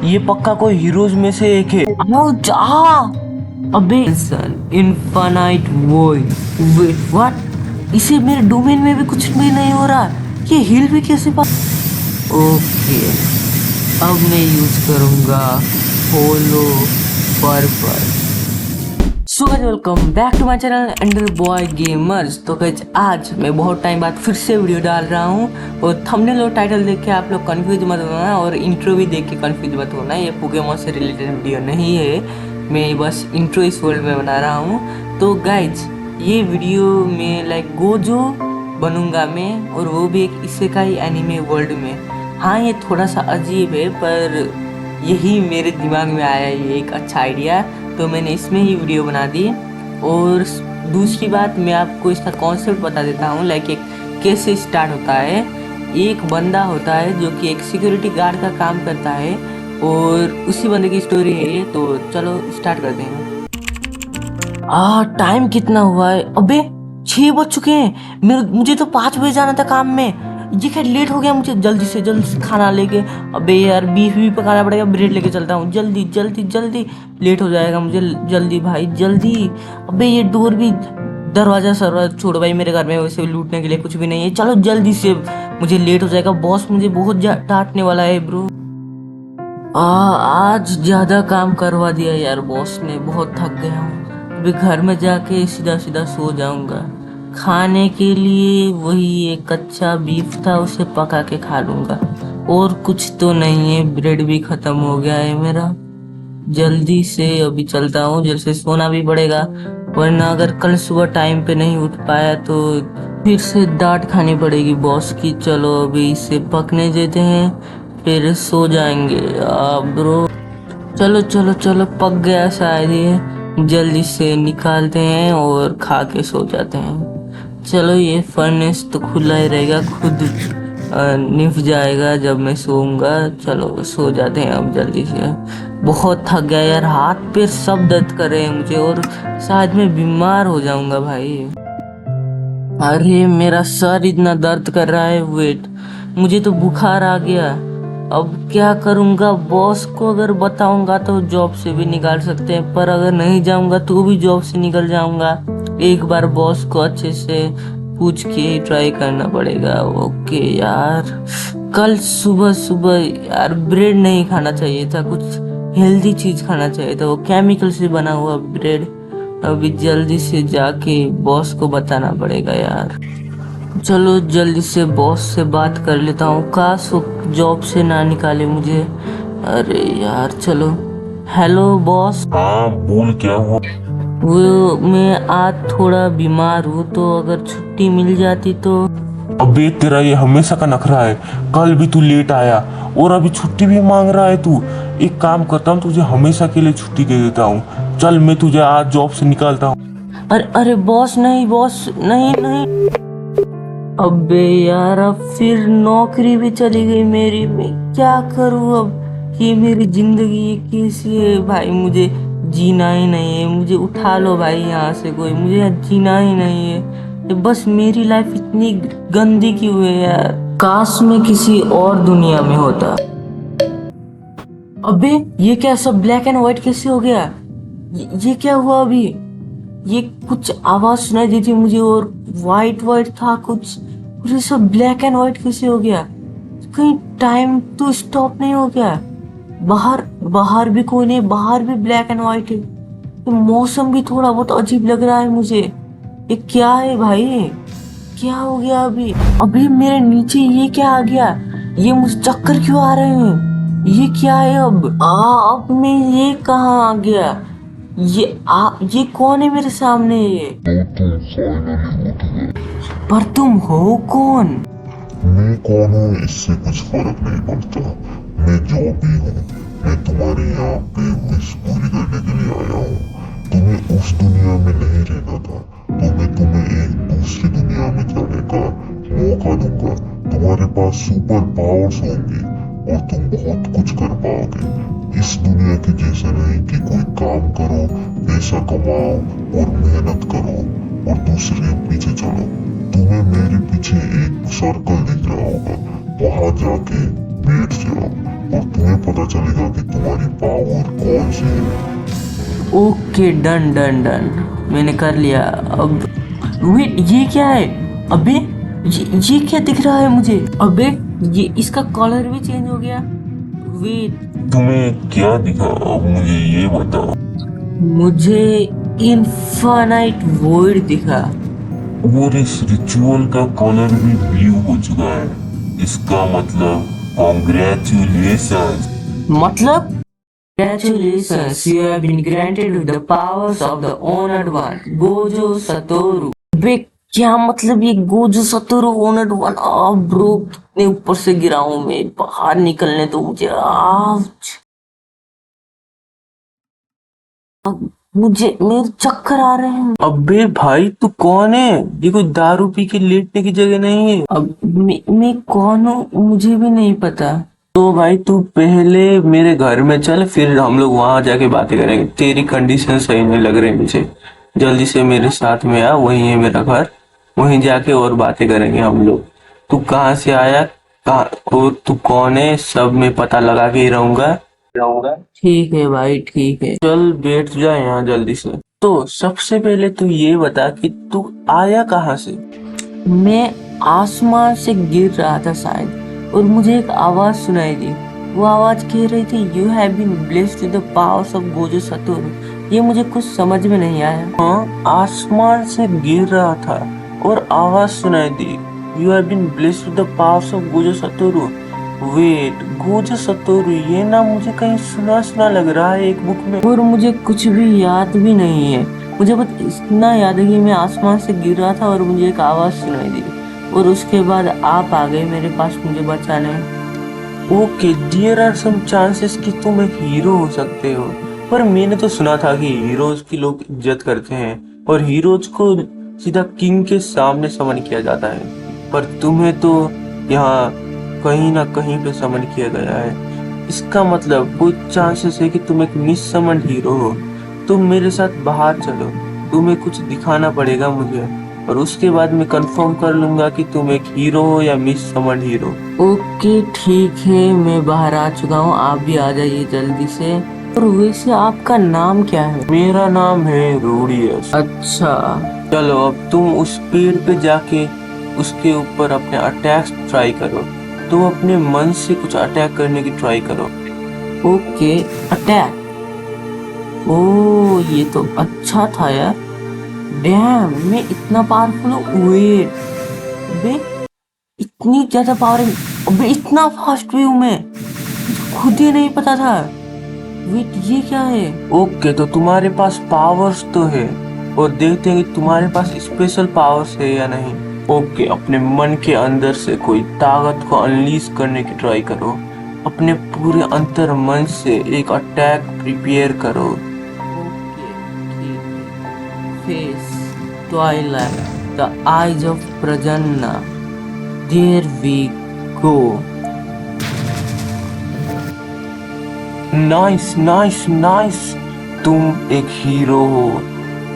ये पक्का कोई हीरोज में से एक है। आओ जा। अबे इनफाइनाइट वॉइड, वेट व्हाट? इसे मेरे डोमेन में भी कुछ भी नहीं हो रहा। ये हिल भी कैसे पा? ओके, अब मैं यूज करूंगा hollow purple. So guys, welcome back to my channel under boy gamers. तो गाइस, आज मैं बहुत टाइम बाद फिर से वीडियो डाल रहा हूँ और थंबनेल और टाइटल देख के आप लोग कंफ्यूज मत होना और इंट्रो भी देख के कंफ्यूज मत होना। ये पोकेमॉन से रिलेटेड वीडियो नहीं है, मैं बस इंट्रो इस वर्ल्ड में बना रहा हूँ। तो गाइस, ये वीडियो में लाइक गोजो बनूंगा मैं, और वो भी एक इसेकाई एनिमे वर्ल्ड में। हाँ, ये थोड़ा सा अजीब है, पर यही मेरे दिमाग में आया ये एक अच्छा आइडिया, तो मैंने इसमें ही वीडियो बना दी। और दूसरी बात, मैं आपको इसका कॉन्सेप्ट बता देता हूँ। लाइक एक कैसे स्टार्ट होता है। एक बंदा होता है जो कि एक सिक्योरिटी गार्ड का काम करता है, और उसी बंदे की स्टोरी है ये। तो चलो स्टार्ट करते हैं। टाइम कितना हुआ है? अबे 6 बज चुके हैं। मुझे तो 5 बजे जाना था काम में। ये क्या लेट हो गया? मुझे जल्दी से जल्दी खाना लेके, अबे यार बीफ भी पकाना पड़ेगा, ब्रेड लेके चलता हूँ जल्दी जल्दी जल्दी, लेट हो जाएगा मुझे। जल्दी भाई जल्दी। अबे ये डोर भी, दरवाजा सरवाजा छोड़ो भाई, मेरे घर में वैसे भी लूटने के लिए कुछ भी नहीं है। चलो जल्दी से, मुझे लेट हो जाएगा। बॉस मुझे बहुत डांटने वाला है ब्रो। आज ज्यादा काम करवा दिया यार बॉस ने, बहुत थक गया हूँ। अभी घर में जाके सीधा सीधा सो जाऊंगा। खाने के लिए वही एक कच्चा बीफ था, उसे पका के खा लूंगा। और कुछ तो नहीं है, ब्रेड भी खत्म हो गया है मेरा। जल्दी से अभी चलता हूँ, जल्दी से सोना भी पड़ेगा, वरना अगर कल सुबह टाइम पे नहीं उठ पाया तो फिर से डांट खानी पड़ेगी बॉस की। चलो अभी इसे पकने देते हैं, फिर सो जाएंगे। ब्रो चलो चलो चलो, पक गया शायद ये। जल्दी से निकालते हैं और खा के सो जाते हैं। चलो, ये फर्नेस तो खुला ही रहेगा, खुद निभ जाएगा जब मैं सोऊंगा। चलो सो जाते हैं अब जल्दी से। बहुत थक गया यार, हाथ पैर सब दर्द कर रहे हैं मुझे, और शायद मैं बीमार हो जाऊंगा भाई। अरे मेरा सर इतना दर्द कर रहा है, वेट, मुझे तो बुखार आ गया। अब क्या करूंगा? बॉस को अगर बताऊंगा तो जॉब से भी निकाल सकते हैं, पर अगर नहीं जाऊंगा तो भी जॉब से निकल जाऊंगा। एक बार बॉस को अच्छे से पूछ के ही ट्राई करना पड़ेगा। ओके यार, कल सुबह सुबह यार ब्रेड नहीं खाना चाहिए था, कुछ हेल्दी चीज खाना चाहिए था। वो केमिकल से बना हुआ ब्रेड। अभी जल्दी से जाके बॉस को बताना पड़ेगा यार। चलो जल्दी से बॉस से बात कर लेता हूँ, काश वो जॉब से ना निकाले मुझे। अरे यार चलो। Hello boss. हाँ बोल, क्या हुआ? वो मैं आज थोड़ा बीमार हूँ, तो अगर छुट्टी मिल जाती तो। अबे तेरा ये हमेशा का नखरा है, कल भी तू लेट आया और अभी छुट्टी भी मांग रहा है तू। एक काम करता हूँ, तुझे हमेशा के लिए छुट्टी दे देता हूँ। चल मैं तुझे आज जॉब से निकालता हूँ। अरे अरे बॉस नहीं, बॉस नहीं नहीं। अबे यार, अब फिर नौकरी भी चली गई मेरी। मैं क्या करूँ अब? ये मेरी जिंदगी कैसी है भाई? मुझे जीना ही नहीं है। मुझे उठा लो भाई यहाँ से कोई, मुझे जीना ही नहीं है। ये बस मेरी लाइफ इतनी गंदी क्यों है यार? काश मैं किसी और दुनिया में होता। अबे ये क्या, सब ब्लैक एंड व्हाइट कैसे हो गया? ये क्या हुआ अभी? ये कुछ आवाज सुनाई दी थी मुझे, और वाइट वाइट था कुछ, और ये सब ब्लैक एंड व्हाइट कैसे हो गया? कहीं टाइम तो स्टॉप नहीं हो गया? बाहर बाहर भी कोई नहीं, बाहर भी ब्लैक एंड व्हाइट है। ये मौसम भी थोड़ा बहुत अजीब लग रहा है मुझे। ये क्या है भाई? क्या हो गया अभी? अभी मेरे नीचे ये क्या आ गया? ये मुझे चक्कर क्यों आ रहे हैं? ये क्या है अब? अब मैं ये कहाँ आ गया? ये कौन है मेरे सामने? ये तो तुम फाइनली उठ गए। पर तुम हो कौन? मैं कौन हूँ इससे कुछ फर्क नहीं पड़ता। मैं जो भी हूँ, मैं तुम्हारे यहाँ पे विश पूरी करने के लिए आया हूँ। तुम्हें उस दुनिया में नहीं रहना था, तो मैं तुम्हें एक दूसरी दुनिया में जाने का मौका दूंगा। तुम्हारे पास सुपर पावर्स होंगी और तुम बहुत कुछ कर पाओगे। इस दुनिया के जैसे नहीं कि कोई काम करो, पैसा कमाओ और मेहनत करो और दूसरे पीछे चलो। तुम्हें मेरे पीछे एक सर्कल दिख रहा होगा, वहां जाके बैठ जाओ। और तुम्हें पता चलेगा कि तुम्हारी पावर कौन सी है। ओके, डन डन डन, मैंने कर लिया। अब वेट, ये क्या है? अबे ये क्या दिख रहा है मुझे? अबे ये इसका कलर भी चेंज हो गया। वेट, तुम्हें क्या दिखा, अब मुझे ये बताओ। मुझे इनफाइनाइट वॉइड दिखा। और इस रिचुअल का कलर भी ब्लू हो चुका है। इसका मतलब कॉन्ग्रेचुलेशन। मतलब congratulations, you have been granted with the powers of the Honored One, Gojo Satoru. बे क्या मतलब ये Gojo Satoru Honored One? Bro, कितने ऊपर से गिरा हूं मैं, बाहर निकलने तो मुझे। आउच, मुझे मेरे चक्कर आ रहे हैं। अबे भाई तू कौन है? ये कोई दारू पी के लेटने की जगह नहीं है। अब मैं कौन हूँ मुझे भी नहीं पता। तो भाई तू पहले मेरे घर में चल, फिर हम लोग वहां जाके बातें करेंगे। तेरी कंडीशन सही नहीं लग रही मुझे। जल्दी से मेरे साथ में आ, वहीं है मेरा घर। वहीं जाके और बातें करेंगे हम लोग। तू कहाँ से आया, कहाँ और तू कौन है, सब मैं पता लगा के ही रहूंगा। ठीक है भाई, ठीक है, चल बैठ जा यहाँ जल्दी से। तो सबसे पहले तू ये बता कि तू आया कहाँ से? मैं आसमान से गिर रहा था शायद, और मुझे एक आवाज सुनाई दी। वो आवाज कह रही थी, you have been blessed with the powers of Gojo Satoru. ये मुझे कुछ समझ में नहीं आया। हाँ, आसमान से गिर रहा था और आवाज सुनाई दी, you have been blessed with the powers of Gojo Satoru. Wait, Gojo Satoru, ये ना मुझे कहीं सुना सुना लग रहा है एक बुक में, और मुझे कुछ भी याद भी नहीं है। मुझे बस इतना याद है कि मैं आसमान से गिर रहा था और मुझे एक आवाज सुनाई दी, और उसके बाद आप आ गए मेरे पास मुझे बचाने। Okay, there are some chances कि तुम एक हीरो हो सकते हो, पर मैंने तो सुना था कि हीरोज की लोग इज्जत करते हैं और हीरोज को सीधा किंग के सामने समन किया जाता है, पर तुम्हें तो यहाँ कहीं ना कहीं पे समन किया गया है। इसका मतलब कोई चांसेस है कि तुम एक मिस समन हीरो हो। तुम मेरे साथ बाहर चलो, तुम्हें कुछ दिखाना पड़ेगा मुझे, और उसके बाद मैं कंफर्म कर लूंगा कि तुम एक हीरो हो या मिस समन हीरो। ओके ठीक है, मैं बाहर आ चुका हूँ, आप भी आ जाइए जल्दी से। और वैसे आपका नाम क्या है? मेरा नाम है रूडियस। अच्छा, चलो अब तुम उस पेड़ पे जाके उसके ऊपर अपने अटैक्स ट्राई करो। तुम अपने मन से कुछ अटैक करने की ट्राई करो। Okay, attack. ओ, ये तो अच्छा था यार। डैम, मैं इतना पावरफुल हूँ। वेट, बे इतनी ज्यादा पावर है? अबे इतना फास्ट भी हूँ मैं, खुद ही नहीं पता था। वेट, ये क्या है? ओके, तो तुम्हारे पास पावर्स तो है, और देखते हैं कि तुम्हारे पास स्पेशल पावर्स है या नहीं। ओके, अपने मन के अंदर से कोई ताकत को अनलीश करने की ट्राई करो। अपने पूरे अंतर मन से एक अटैक प्रिपेयर करो। ओके, ठीक है। Face, twilight, the eyes of Prajna, there we go. Nice nice nice, तुम एक हीरो हो,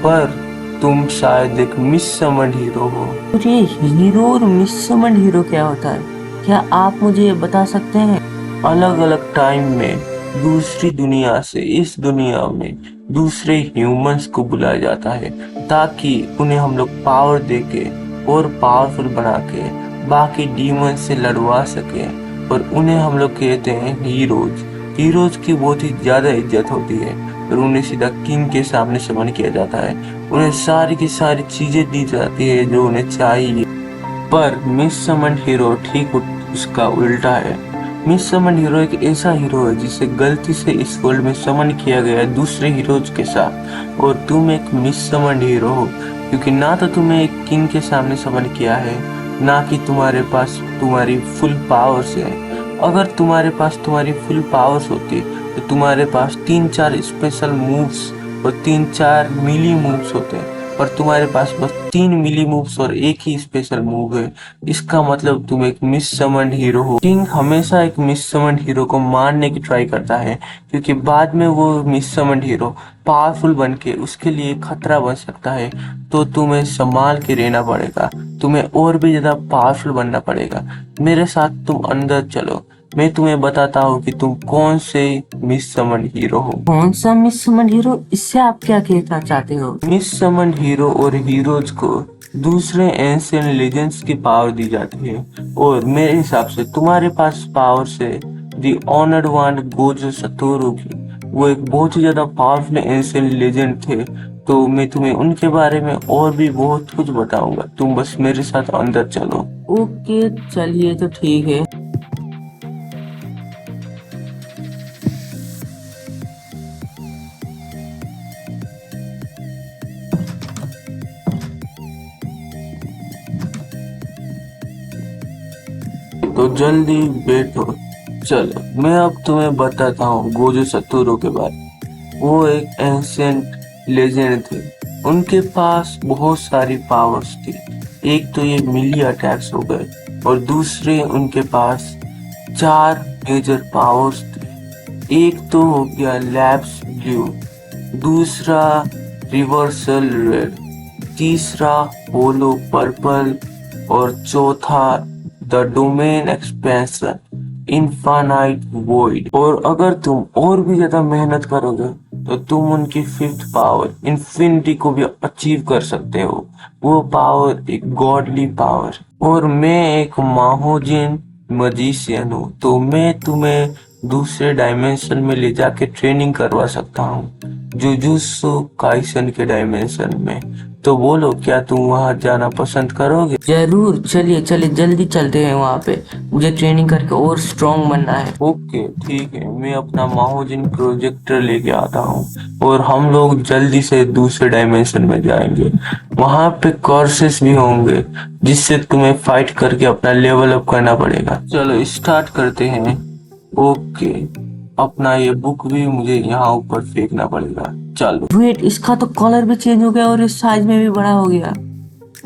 पर तुम शायद एक मिस समन हीरो हो। मुझे हीरो और मिस समन हीरो क्या होता है, क्या आप मुझे बता सकते हैं? अलग अलग टाइम में दूसरी दुनिया से इस दुनिया में दूसरे ह्यूमंस को बुलाया जाता है, ताकि उन्हें हम लोग पावर देके और पावरफुल बना के बाकी डीमन से लड़वा सके, और उन्हें हम लोग कहते हैं हीरोज। हीरोज की बहुत ही ज्यादा इज्जत होती है, और उन्हें सीधा किंग के सामने समन किया जाता है। उन्हें सारी की सारी चीजें दी जाती है जो उन्हें चाहिए। पर मिस समन हीरो ठीक उसका उल्टा है। मिस समन हीरो एक ऐसा हीरो है जिसे गलती से इस वर्ल्ड में समन किया गया है दूसरे हीरोज के साथ, और तुम एक मिस समन हीरो हो, क्योंकि ना तो तुम्हें एक किंग के सामने समन किया है, ना कि तुम्हारे पास तुम्हारी फुल पावर्स है। अगर तुम्हारे पास तुम्हारी फुल पावर्स होती तो तुम्हारे पास 3-4 स्पेशल मूव्स और 3-4 मिली मूव्स होते हैं, पर तुम्हारे पास बस 3 मिली मूव्स और एक ही स्पेशल मूव है। इसका मतलब तुम एक मिस समन्ड हीरो हो। किंग हमेशा एक मिस समन्ड हीरो को मारने की ट्राई करता है, क्योंकि बाद में वो मिस समन्ड हीरो पावरफुल बन के उसके लिए खतरा बन सकता है। तो तुम्हें संभाल के रहना पड़ेगा, तुम्हें और भी ज्यादा पावरफुल बनना पड़ेगा। मेरे साथ तुम अंदर चलो, मैं तुम्हें बताता हूँ कि तुम कौन से मिस समन हीरो हो। कौन सा मिस समन हीरो? इससे आप क्या कहना चाहते हो? मिस समन हीरो और हीरोज को दूसरे एंशियंट लेजेंड्स की पावर दी जाती है, और मेरे हिसाब से तुम्हारे पास पावर से दी ऑनर्ड वन गोजो सतोरू की, वो एक बहुत ही ज्यादा पावरफुल एंशियंट लेजेंड थे। तो मैं तुम्हें उनके बारे में और भी बहुत कुछ बताऊंगा, तुम बस मेरे साथ अंदर चलो। ओके चलिए, तो ठीक है। तो जल्दी बैठो। चलो मैं अब तुम्हें बताता हूँ गोजो सतोरू के बारे में। वो एक एंशियंट लेजेंड थे। उनके पास बहुत सारी पावर्स थी। एक तो ये मिली अटैक्स हो गए, और दूसरे उनके पास 4 मेजर पावर्स थे। एक तो हो गया लैप्स ब्लू, दूसरा रिवर्सल रेड, तीसरा होलो पर्पल, और चौथा the domain expansion infinite void. और अगर तुम और भी ज्यादा मेहनत करोगे तो तुम उनकी 5th पावर इन्फिनिटी को भी अचीव कर सकते हो। वो पावर एक गॉडली पावर। और मैं एक महाोजिन मजिशियन हूँ, तो मैं तुम्हें दूसरे डायमेंशन में ले जाके ट्रेनिंग करवा सकता हूँ, जुजुत्सु काइसन के डायमेंशन में। तो बोलो, क्या तुम वहां जाना पसंद करोगे? जरूर, चलिए चलिए जल्दी चलते हैं वहाँ पे। मुझे ट्रेनिंग करके और स्ट्रांग बनना है। ओके ठीक है, मैं अपना महाोजिन प्रोजेक्टर लेके आता हूँ, और हम लोग जल्दी से दूसरे डायमेंशन में जाएंगे। वहां पे कोर्सेस भी होंगे जिससे तुम्हें फाइट करके अपना लेवल अप करना पड़ेगा। चलो स्टार्ट करते हैं। ओके, अपना ये बुक भी मुझे यहाँ ऊपर फेंकना पड़ेगा। चलो। वेट, इसका तो कलर भी चेंज हो गया और इस साइज में भी बड़ा हो गया।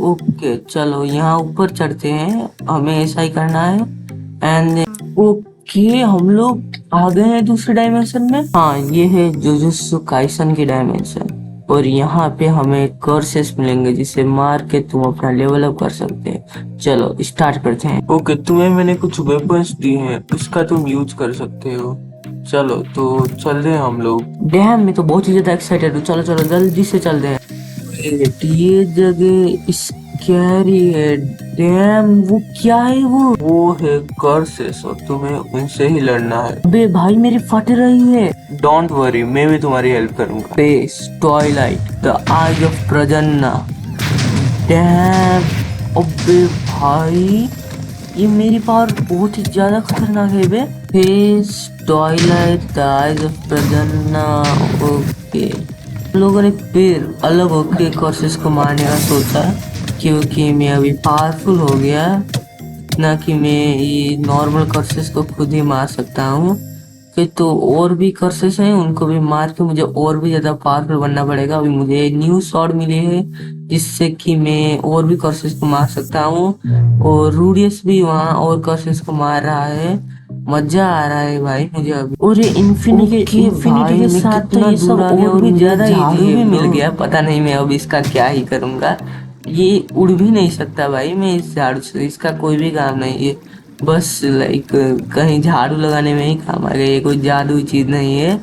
ओके चलो यहाँ ऊपर चढ़ते हैं, हमें ऐसा ही करना है। एंड ओके, हम लोग आ गए हैं दूसरे डायमेंशन में। हाँ, ये है जुजुत्सु काइसन की डायमेंशन, और यहाँ पे हमें कर्सेस मिलेंगे जिसे मार के तुम अपना लेवल अप कर सकते हैं। चलो स्टार्ट करते हैं। ओके, तुम्हें मैंने कुछ वेपन्स दिए हैं, उसका तुम यूज कर सकते हो। चलो तो चल रहे हैं हम लोग। डैम, मैं तो बहुत ही ज्यादा एक्साइटेड हूँ। चलो चलो जल्दी से चलते हैं। Wait, ये जगह स्कैरी है। डैम, वो क्या है वो है कर्सेस, और तुम्हें उनसे ही लड़ना है। अबे भाई, मेरी फट रही है। डोंट वरी, मैं भी तुम्हारी हेल्प करूंगा। Face twilight the eye of Prajna. Damn, अबे भाई, ये मेरी पावर बहुत ही ज्यादा खतरनाक है बे। Face twilight the eyes of Prajna. Okay, लोगों ने फिर अलग होके कोर्सेस को मारने का सोचा, क्योंकि मैं अभी पावरफुल हो गया, ना कि मैं ये नॉर्मल कोर्सेस को खुद ही मार सकता हूँ। कि तो और भी कोर्सेस हैं, उनको भी मार के मुझे और भी ज्यादा पावरफुल बनना पड़ेगा। अभी मुझे न्यू स्वॉर्ड मिली है जिससे कि मैं और भी कोर्सेस को मार सकता हूँ। और रूडियस भी वहाँ और कोर्सेस को मार रहा है। मजा आ रहा है भाई मुझे अभी। और ये इन्फिनिटी के साथ तो ये सब और भी ज्यादा झाड़ू भी मिल गया। पता नहीं मैं अब इसका क्या ही करूंगा। ये उड़ भी नहीं सकता भाई, मैं इस झाड़ू से, इसका कोई भी काम नहीं है। बस लाइक कहीं झाड़ू लगाने में ही काम आ गया, ये कोई जादुई चीज नहीं है।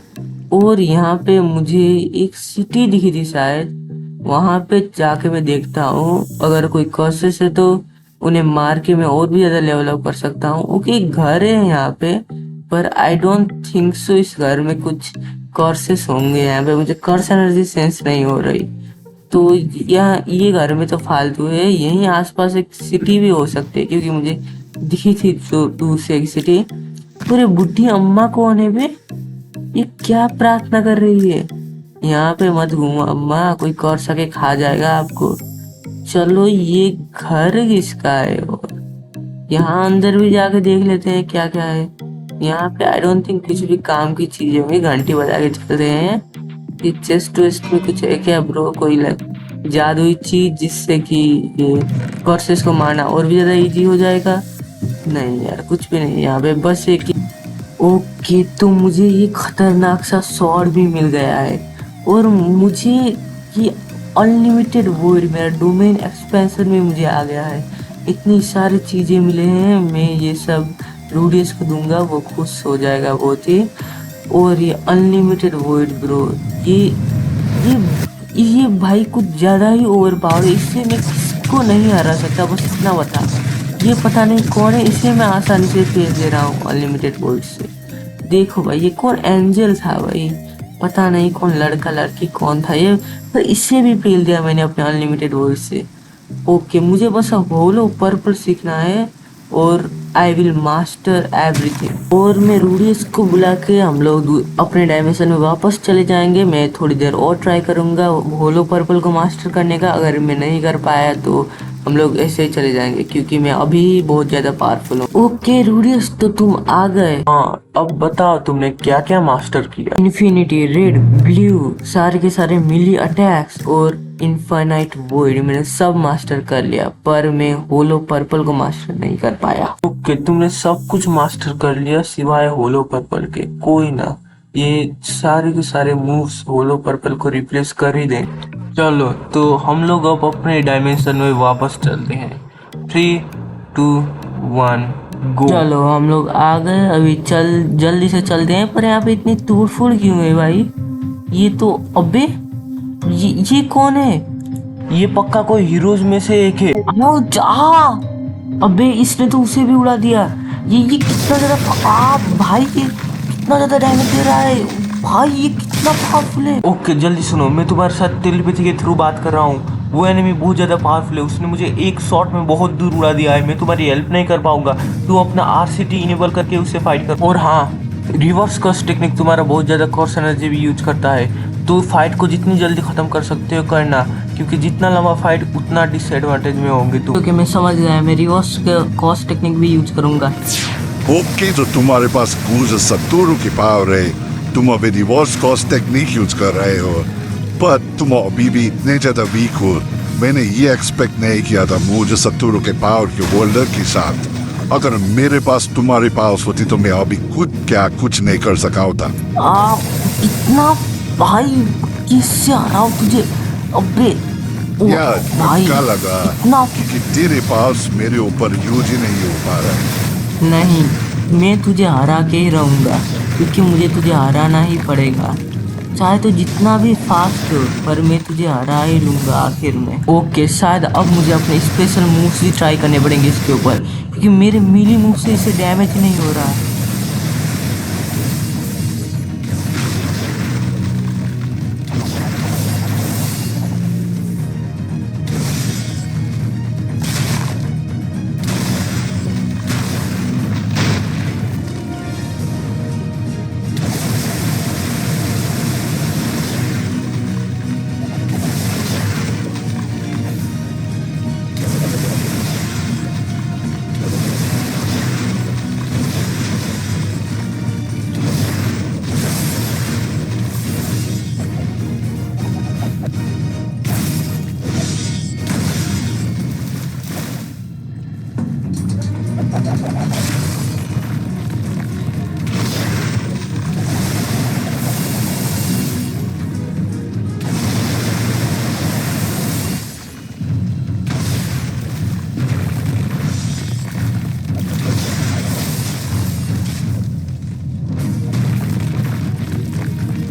और यहाँ पे मुझे एक सिटी दिखी थी शायद, वहां पे जाके मैं देखता हूँ अगर कोई कर्सेस है तो उन्हें मार के मैं और भी ज्यादा लेवल अप कर सकता हूँ। ओके, घर है यहाँ पे, पर आई डोंट थिंक सो इस घर में कुछ कर्सेस होंगे। यहाँ पे मुझे कर्स एनर्जी सेंस नहीं हो रही। तो यहाँ ये घर में तो फालतू है, यहीं आसपास एक सिटी भी हो सकती है, क्योंकि मुझे दिखी थी तो दूर से एक सिटी। पूरे बुढ़ी अम्मा कौन है बे? ये क्या प्रार्थना कर रही है? यहाँ पे मत घूमो अम्मा, कोई कर सके खा जाएगा आपको। चलो ये घर किसका है? और यहाँ अंदर भी जाके देख लेते हैं क्या क्या है। यहाँ पे आई डोंट थिंक कुछ भी काम की चीजें होंगी। घंटी बजा के चल रहे हैं। ये चेस्ट वेस्ट में कुछ है क्या ब्रो? कोई जादुई चीज जिससे कि कर्सेस को मारना और भी ज्यादा इजी हो जाएगा? नहीं यार, कुछ भी नहीं यहाँ पे, बस एक। ओके, तो मुझे ये खतरनाक सा स्वॉर्ड भी मिल गया है, और मुझे ये अनलिमिटेड वॉइड, मेरा डोमेन एक्सपेंशन में मुझे आ गया है। इतनी सारी चीजें मिले हैं, मैं ये सब रूडीज को दूंगा, वो खुश हो जाएगा बहुत ही। और ये अनलिमिटेड वॉइड ब्रो, ये भाई कुछ ज्यादा ही ओवर पावर है। इससे मैं किसको नहीं हरा सकता, बस इतना बता। ये पता नहीं कौन है, इसे मैं आसानी से फेल दे रहा हूँ अनलिमिटेड वॉइड से। देखो भाई, ये कौन एंजल था भाई, पता नहीं कौन लड़का लड़की कौन था ये, पर इससे भी फेल दिया मैंने अपने अनलिमिटेड वॉइड से। ओके, मुझे बस अब होलो पर्पल सीखना है और आई विल मास्टर एवरीथिंग। और मैं रूडीज को बुला के हम लोग अपने डायमेंशन में वापस चले जाएंगे। मैं थोड़ी देर और ट्राई करूंगा होलो पर्पल को मास्टर करने का। अगर मैं नहीं कर पाया तो हम लोग ऐसे ही चले जाएंगे, क्योंकि मैं अभी बहुत ज्यादा पावरफुल हूँ। ओके रूडीज, तो तुम आ गए। हाँ, अब बताओ तुमने क्या क्या मास्टर किया। इन्फिनिटी, रेड, ब्लू, सारे के सारे मिली अटैक्स और इनफाइनाइट वॉइड मैंने सब मास्टर कर लिया, पर मैं होलो पर्पल को मास्टर नहीं कर पाया। ओके, तुमने सब कुछ मास्टर कर लिया सिवाय होलो पर्पल के। कोई ना, ये सारे के सारे मूव्स होलो पर्पल को रिप्लेस कर ही दें। चलो, तो हम लोग अब अपने डायमेंशन में वापस चलते हैं। 3, 2, 1 गो। चलो हम लोग आ गए, अभी जल्दी से चलते हैं। पर यहाँ पे इतनी तोड़ फोड़ क्यों है भाई? ये तो अबे ये कौन है? ये पक्का कोई हीरोज में से एक है। आओ जा। अबे इसने तो उसे भी उड़ा दिया। ये कितना ज्यादा भाई, ये कितना ज्यादा डैमेज दे रहा है भाई, ये कितना पावरफुल है। ओके, जल्दी सुनो, मैं तुम्हारे साथ टेलीपैथी के थ्रू बात कर रहा हूँ। वो एनिमी बहुत ज्यादा पावरफुल है, उसने मुझे एक शॉट में बहुत दूर उड़ा दिया है। मैं तुम्हारी हेल्प नहीं कर पाऊंगा, तू अपना आरसीटी इनेबल करके उससे फाइट कर। और हाँ, रिवर्स कर्स टेक्निक तुम्हारा बहुत ज्यादा कर्स एनर्जी भी यूज करता है, तो फाइट को जितनी जल्दी खत्म कर सकते हो करना, क्योंकि जितना लंबा फाइट उतना डिसएडवांटेज में होंगे तुम। ओके, मैं समझ गया, मैं रिवर्स कर्स टेक्निक भी यूज करूंगा। ओके, तो तुम्हारे पास कुछ सत्तुरु की पावर है, तुम अभी रिवर्स कॉस्ट टेक्निक यूज कर रहे हो, पर तुम अभी भी इतने ज्यादा वीक हो। मैंने ये एक्सपेक्ट नहीं किया था मुझे सत्तुरु के पावर के होल्डर के साथ। अगर मेरे पास तुम्हारी पावर होती तो मैं अभी कुछ नहीं कर सका होता। इतना भाई किससे हराऊं तुझे? अबे यार, भाई क्या लगा इतना कि तेरे पास मेरे ऊपर यूज ही नहीं हो पा रहा है। नहीं, मैं तुझे हरा के ही रहूंगा, क्योंकि मुझे तुझे हराना ही पड़ेगा, चाहे तो जितना भी फास्ट हो, पर मैं तुझे हरा ही लूंगा आखिर में। ओके, शायद अब मुझे अपने स्पेशल मूव्स भी ट्राई करने पड़ेंगे इसके ऊपर, क्योंकि मेरे मिली मूव से इसे डैमेज नहीं हो रहा है।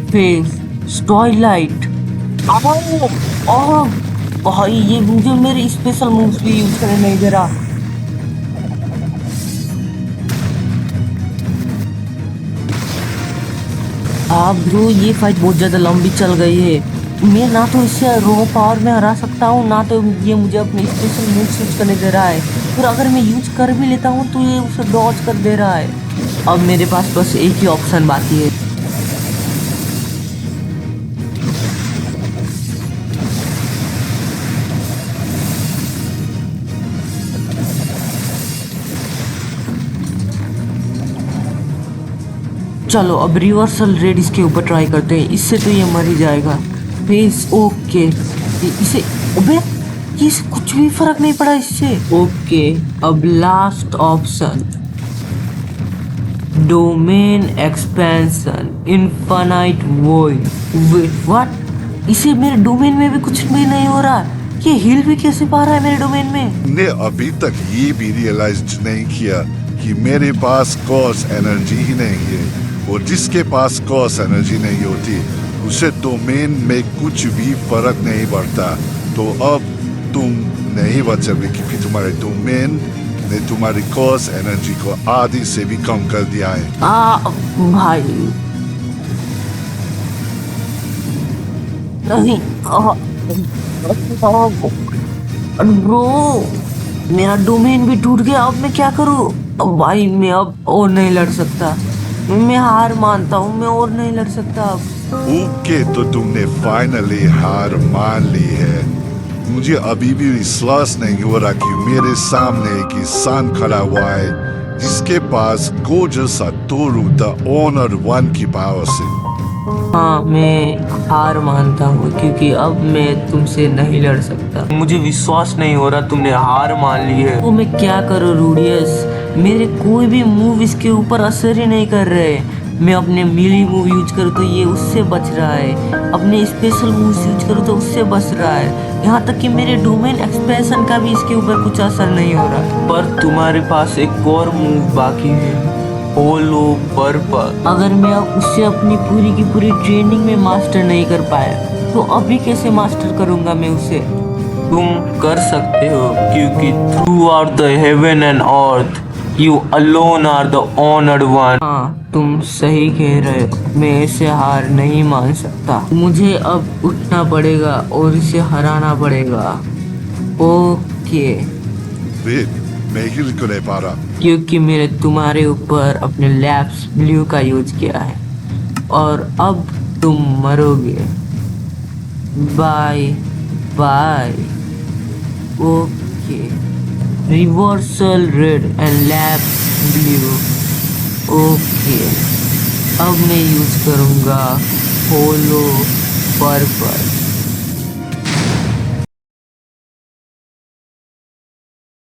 फेस स्टॉयलाइट। भाई ये मुझे मेरे स्पेशल मूव्स भी यूज करने नहीं दे रहा। ब्रो, ये फाइट बहुत ज्यादा लंबी चल गई है। मैं ना तो इससे रो पावर में हरा सकता हूँ, ना तो ये मुझे अपने स्पेशल मूव्स यूज करने दे रहा है। और अगर मैं यूज कर भी लेता हूँ तो ये उसे डॉज कर दे रहा है। अब मेरे पास बस एक ही ऑप्शन बाकी है। चलो अब रिवर्सल रेड इसके ऊपर ट्राई करते हैं, इससे तो ये मर ही जाएगा। फेस ओके, इसे अबे इसे कुछ भी फर्क नहीं पड़ा इससे। ओके, अब last option, domain expansion infinite void. Wait what? इसे मेरे डोमेन में भी कुछ भी नहीं हो रहा, ये हील भी कैसे पा रहा है मेरे डोमेन में? ने अभी तक ये भी रियलाइज नहीं किया कि मेरे पास कॉस एनर्जी ही नहीं है, और जिसके पास कॉस एनर्जी नहीं होती उसे डोमेन में कुछ भी फर्क नहीं पड़ता। तो अब तुम नहीं बचोगे क्योंकि तुम्हारे डोमेन ने तुम्हारी कॉस एनर्जी को आधी से भी कम कर दिया है। भाई नहीं, ब्रो मेरा डोमेन भी टूट गया। अब मैं क्या करूं? अब भाई मैं अब और नहीं लड़ सकता, मैं हार मानता हूँ, मैं और नहीं लड़ सकता अब। ओके, तो तुमने फाइनली हार मान ली है। मुझे अभी भी विश्वास नहीं हो रहा कि मेरे सामने एक इंसान खड़ा हुआ है जिसके पास Gojo Satoru the honour one की पावर से। हाँ, मैं हार मानता हूँ क्योंकि अब मैं तुमसे नहीं लड़ सकता। मुझे विश्वास नहीं हो रहा तुमने हार मान ली है। तो मैं क्या करूँ रूडियस, मेरे कोई भी मूव इसके ऊपर असर ही नहीं कर रहे। मैं अपने मिली मूव यूज करूँ तो ये उससे बच रहा है, अपने स्पेशल मूव यूज करूँ तो उससे बच रहा है, यहाँ तक कि मेरे डोमेन एक्सप्रेशन का भी इसके ऊपर कुछ असर नहीं हो रहा। पर तुम्हारे पास एक और मूव बाकी है, होलो पर्पल। अगर मैं अब उससे अपनी पूरी की पूरी ट्रेनिंग में मास्टर नहीं कर पाया तो अभी कैसे मास्टर करूँगा मैं उसे? तुम कर सकते हो क्योंकि throughout the heaven and earth you alone are the honoured one. हाँ, तुम सही कह रहे हो, मैं इसे हार नहीं मान सकता। मुझे अब उठना पड़ेगा और इसे हराना पड़ेगा। ओके, फिर मैं हिल को नहीं पा रहा। क्योंकि मैंने तुम्हारे ऊपर अपने लैप्स ब्लू का यूज किया है और अब तुम मरोगे। Bye bye. Okay, reversal red and lapse blue. Okay, अब मैं यूज करूँगा होलो पर्पल।